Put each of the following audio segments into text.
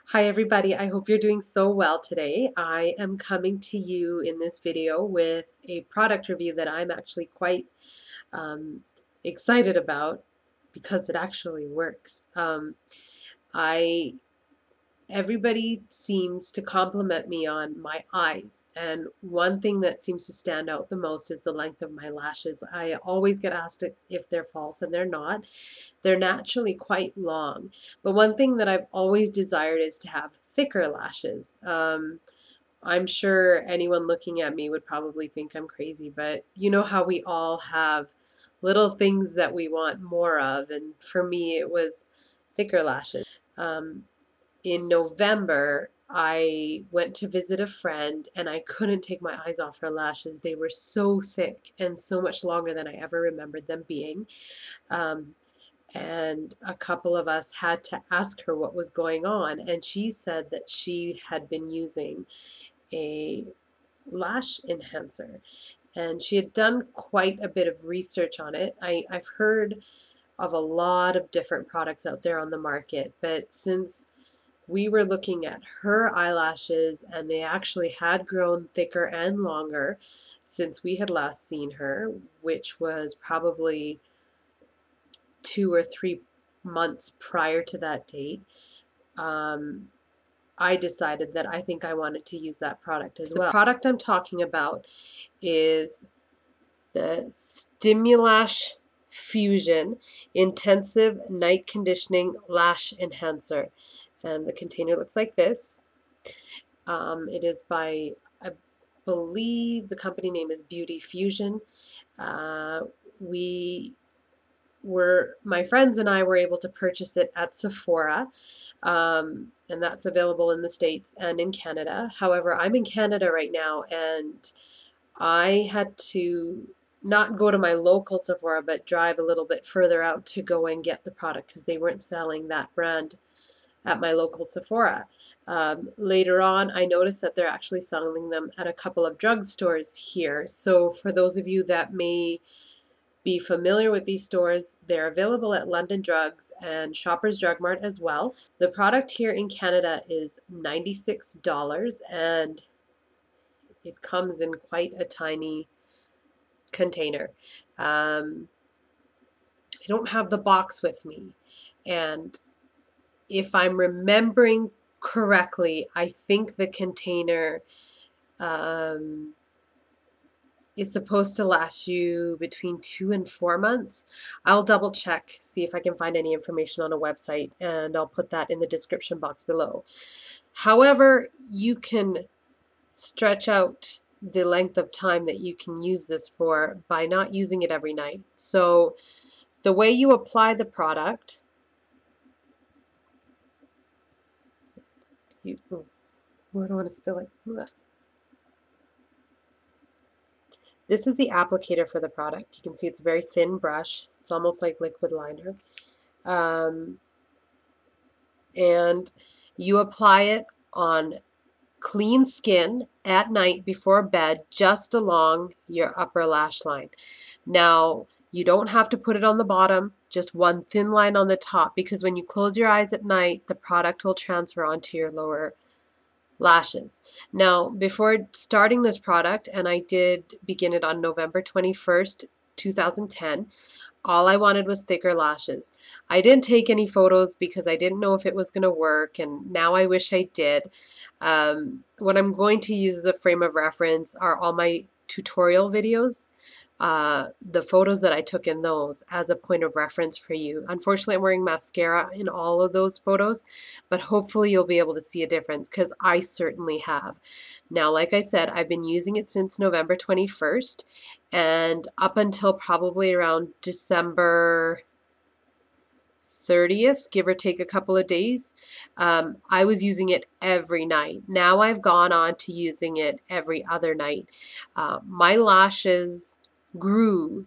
Hi everybody, I hope you're doing so well today. I am coming to you in this video with a product review that I'm actually quite um, excited about because it actually works. I Everybody seems to compliment me on my eyes, and one thing that seems to stand out the most is the length of my lashes. I always get asked if they're false, and they're not. They're naturally quite long. But one thing that I've always desired is to have thicker lashes. I'm sure anyone looking at me would probably think I'm crazy, but you know how we all have little things that we want more of, and for me it was thicker lashes. In November, I went to visit a friend and I couldn't take my eyes off her lashes. They were so thick and so much longer than I ever remembered them being. Um, and a couple of us had to ask her what was going on, and she said that she had been using a lash enhancer, and she had done quite a bit of research on it. I've heard of a lot of different products out there on the market, but since we were looking at her eyelashes and they actually had grown thicker and longer since we had last seen her, which was probably 2 or 3 months prior to that date, I decided that I think I wanted to use that product as well. The product I'm talking about is the StimuLashFusion Intensive Night Conditioning Lash Enhancer. And the container looks like this. It is by, I believe the company name is Beauty Fusion. My friends and I were able to purchase it at Sephora, and that's available in the States and in Canada. However, I'm in Canada right now, and I had to not go to my local Sephora, but drive a little bit further out to go and get the product because they weren't selling that brand at my local Sephora. Later on, I noticed that they're actually selling them at a couple of drugstores here. So for those of you that may be familiar with these stores, they're available at London Drugs and Shoppers Drug Mart as well. The product here in Canada is $96, and it comes in quite a tiny container. I don't have the box with me, and if I'm remembering correctly, I think the container is supposed to last you between 2 and 4 months. I'll double check, see if I can find any information on a website, and I'll put that in the description box below. However, you can stretch out the length of time that you can use this for by not using it every night. So the way you apply the product, I don't want to spill it. This is the applicator for the product. You can see it's a very thin brush. It's almost like liquid liner. And you apply it on clean skin at night before bed, just along your upper lash line. Now, you don't have to put it on the bottom, just one thin line on the top, because when you close your eyes at night, the product will transfer onto your lower lashes. Now, before starting this product, and I did begin it on November 21st, 2010, all I wanted was thicker lashes. I didn't take any photos because I didn't know if it was going to work, and now I wish I did. What I'm going to use as a frame of reference are all my tutorial videos, the photos that I took in those as a point of reference for you. Unfortunately, I'm wearing mascara in all of those photos, but hopefully you'll be able to see a difference because I certainly have. Now, like I said, I've been using it since November 21st, and up until probably around December 30th, give or take a couple of days, I was using it every night. Now I've gone on to using it every other night. My lashes grew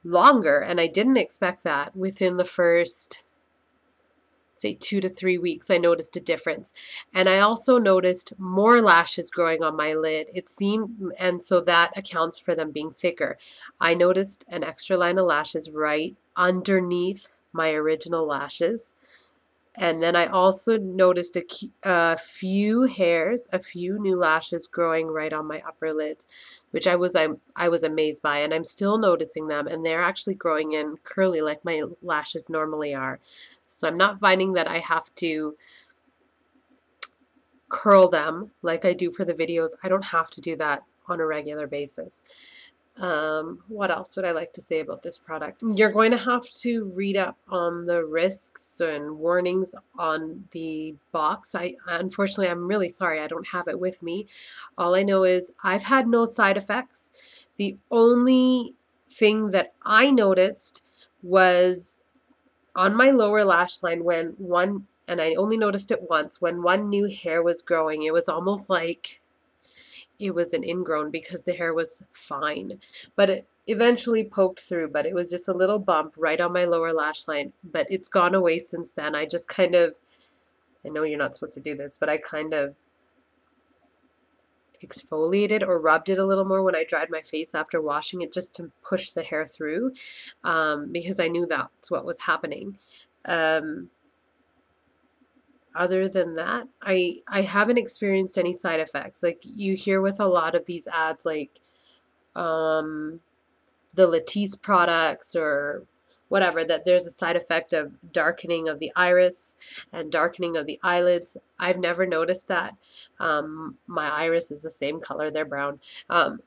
longer, and I didn't expect that. Within the first, say, 2 to 3 weeks, I noticed a difference. And I also noticed more lashes growing on my lid. It seemed, and so that accounts for them being thicker. I noticed an extra line of lashes right underneath my original lashes. And then I also noticed a few hairs, a few new lashes growing right on my upper lids, which I was amazed by, and I'm still noticing them, and they're actually growing in curly like my lashes normally are. So I'm not finding that I have to curl them like I do for the videos. I don't have to do that on a regular basis. What else would I like to say about this product? You're going to have to read up on the risks and warnings on the box. Unfortunately, I'm really sorry, I don't have it with me. All I know is I've had no side effects. The only thing that I noticed was on my lower lash line and I only noticed it once, when one new hair was growing. It was almost like it was an ingrown because the hair was fine, but it eventually poked through, but it was just a little bump right on my lower lash line, but it's gone away since then. I just kind of, I know you're not supposed to do this, but I kind of exfoliated or rubbed it a little more when I dried my face after washing it, just to push the hair through, because I knew that's what was happening. Other than that, I haven't experienced any side effects. Like you hear with a lot of these ads, like the Latisse products or whatever, that there's a side effect of darkening of the iris and darkening of the eyelids. I've never noticed that. My iris is the same color, they're brown. And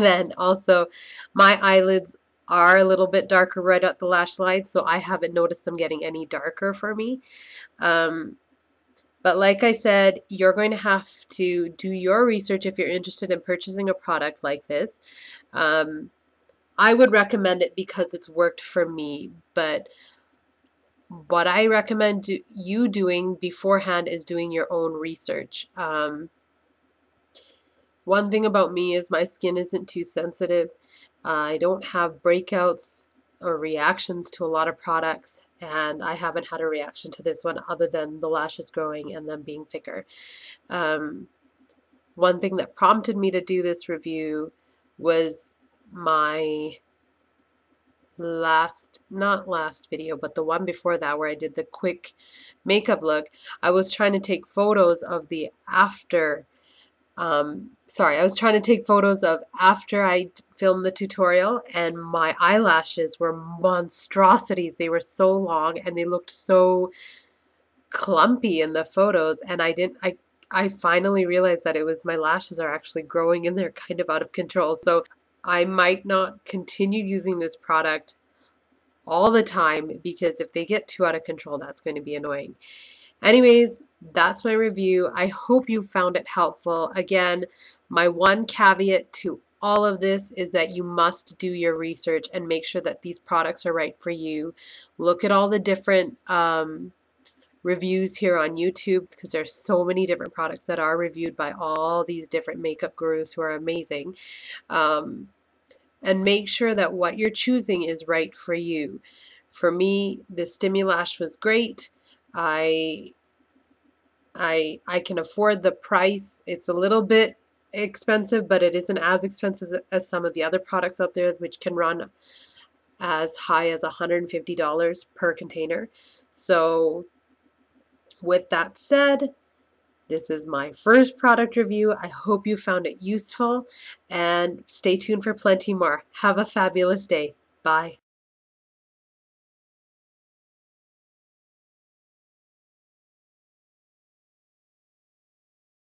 then also my eyelids are a little bit darker right at the lash line, so I haven't noticed them getting any darker for me. But like I said, you're going to have to do your research if you're interested in purchasing a product like this. I would recommend it because it's worked for me, but what I recommend you doing beforehand is doing your own research. One thing about me is my skin isn't too sensitive. I don't have breakouts or reactions to a lot of products, and I haven't had a reaction to this one other than the lashes growing and them being thicker. One thing that prompted me to do this review was my not last video, but the one before that, where I did the quick makeup look. I was trying to take photos of the after. I was trying to take photos of after I filmed the tutorial, and my eyelashes were monstrosities. They were so long and they looked so clumpy in the photos, and I finally realized that it was my lashes are actually growing and they're kind of out of control. So I might not continue using this product all the time, because if they get too out of control, that's going to be annoying. Anyways, that's my review. I hope you found it helpful. Again, my one caveat to all of this is that you must do your research and make sure that these products are right for you. Look at all the different reviews here on YouTube, because there's so many different products that are reviewed by all these different makeup gurus who are amazing. And make sure that what you're choosing is right for you. For me, the StimuLash was great. I can afford the price. It's a little bit expensive, but it isn't as expensive as some of the other products out there, which can run as high as $150 per container. So with that said, this is my first product review. I hope you found it useful, and stay tuned for plenty more. Have a fabulous day. Bye.